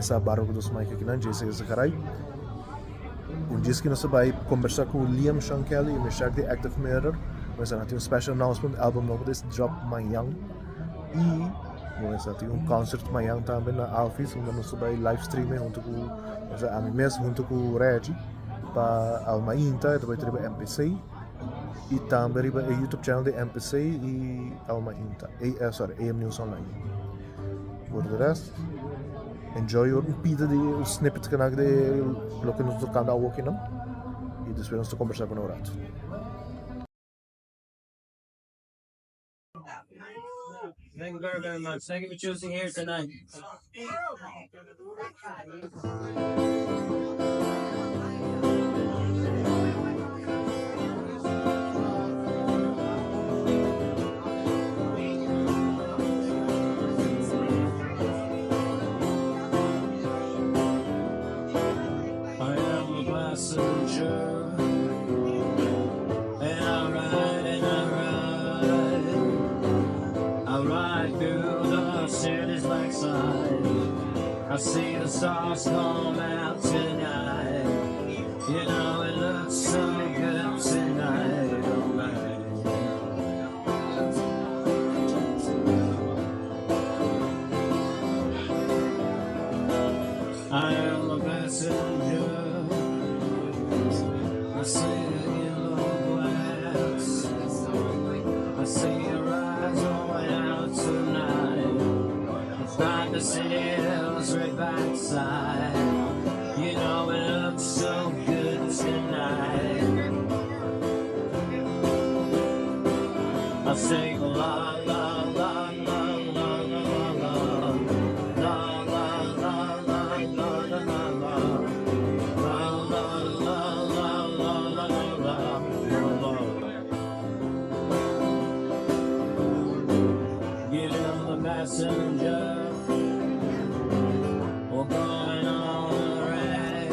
essa barra dos mais aqui não disse esse carai diz que nós vai conversar com o Liam Sean Kelly e mexer de Activemirror, mas tem um special announcement álbum novo desse drop amanhã e nós tem um concert amanhã também na Alfies onde nós vai live streaming junto com a mim mesmo junto com o Reggie para Alma Inta depois tem MPC e também o YouTube channel de MPC e Alma Inta AM News Online por o resto enjoy un pita de snippet que nag de lo que nos tocando ao aqui não e depois nós conversar com o rato. Thank you very, very much. Thank you for choosing here tonight. I see the stars come out tonight. You know it looks so good tonight. I am a passenger. I see the yellow glass. I see your eyes going out tonight. It's like the sails right backside. You know it looks so good tonight. I sing la la la la la la la la la la la la la la. Passenger, we're going on a ride.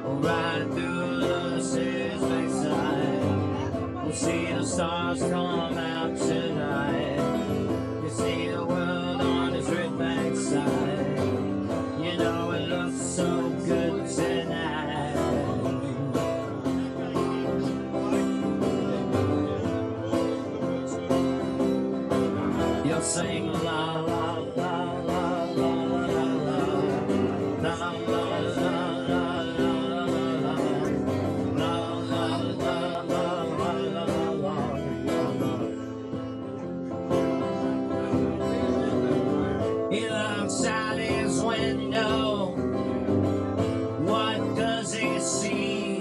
We'll ride through the city's backside. We'll see the stars come out tonight. You see the world on its red backside. You know it looks so good tonight. You'll sing la la la la la la la la He looks out his window. What does he see?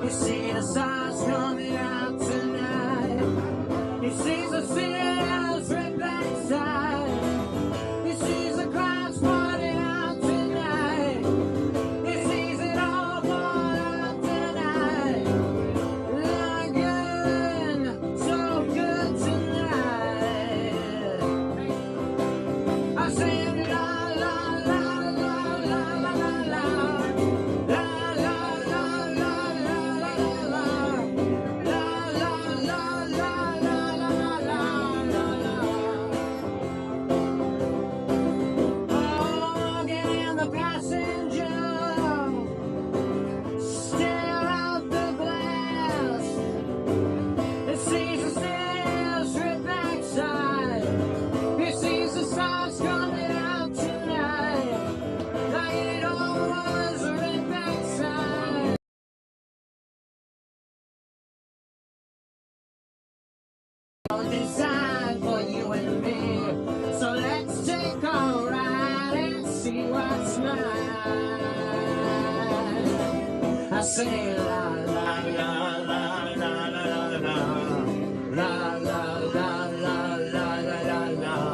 You see the stars coming out tonight. He sees the city's red backside. He sees the clouds flooding out tonight. He sees it all going out tonight. Looking so good tonight. I sing la la la la la la la la la la la designed for you and me. So let's take a ride and see what's mine. I say la la la la la la la la la la la la la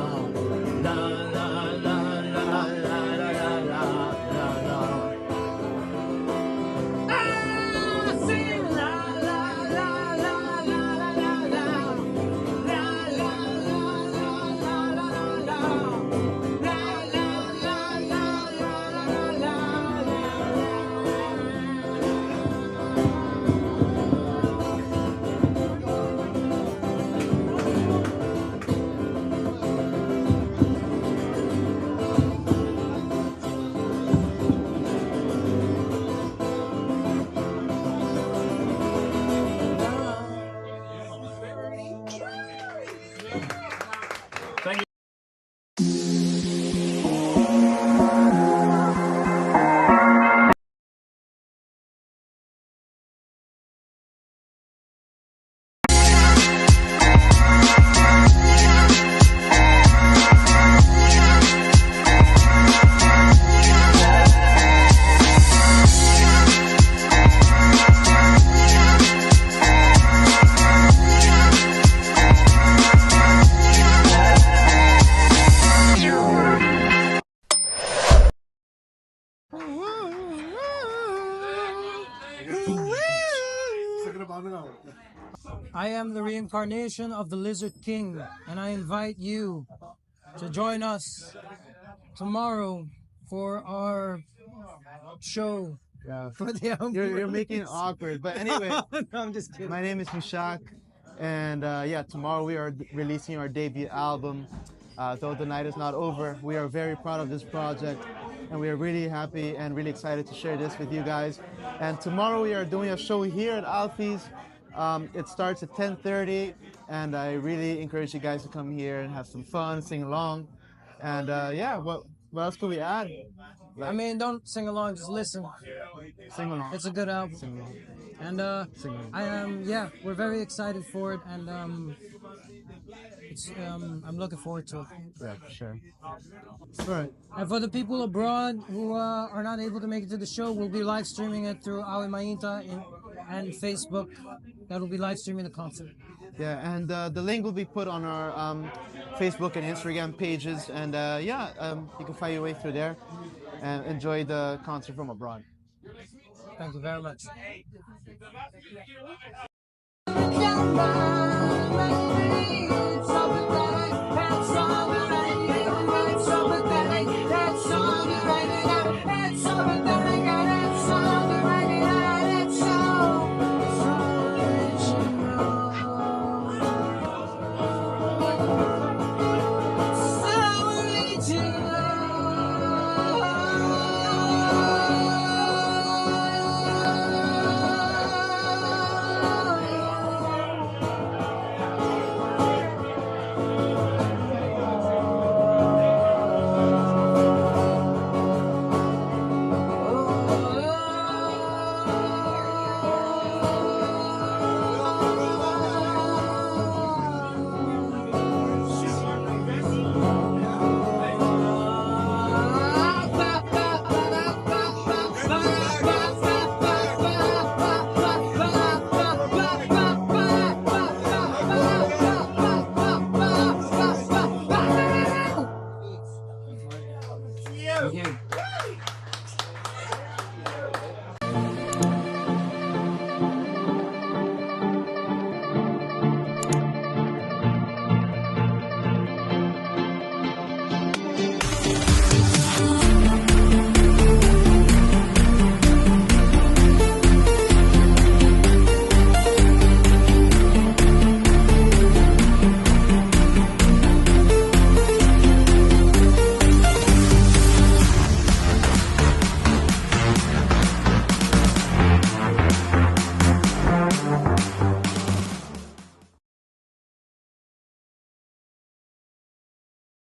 I am the reincarnation of the Lizard King, and I invite you to join us tomorrow for our show Yeah. for the album. You're making it awkward. But anyway, No, I'm just kidding. my name is Mishak, and yeah, tomorrow we are releasing our debut album. Though the night is not over, we are very proud of this project, and we are really happy and really excited to share this with you guys. And tomorrow we are doing a show here at Alfies. It starts at 10:30, and I really encourage you guys to come here and have some fun, sing along, and yeah, what else could we add? I mean, don't sing along, just listen. Sing along. It's a good album. Sing along. And Sing along. I am, yeah, we're very excited for it, and I'm looking forward to it. Yeah, for sure. All right. And for the people abroad who are not able to make it to the show, we'll be live streaming it through Awi Mainta and Facebook. That will be live streaming the concert. Yeah, and the link will be put on our Facebook and Instagram pages, and yeah, you can find your way through there and enjoy the concert from abroad. Thank you very much. That's all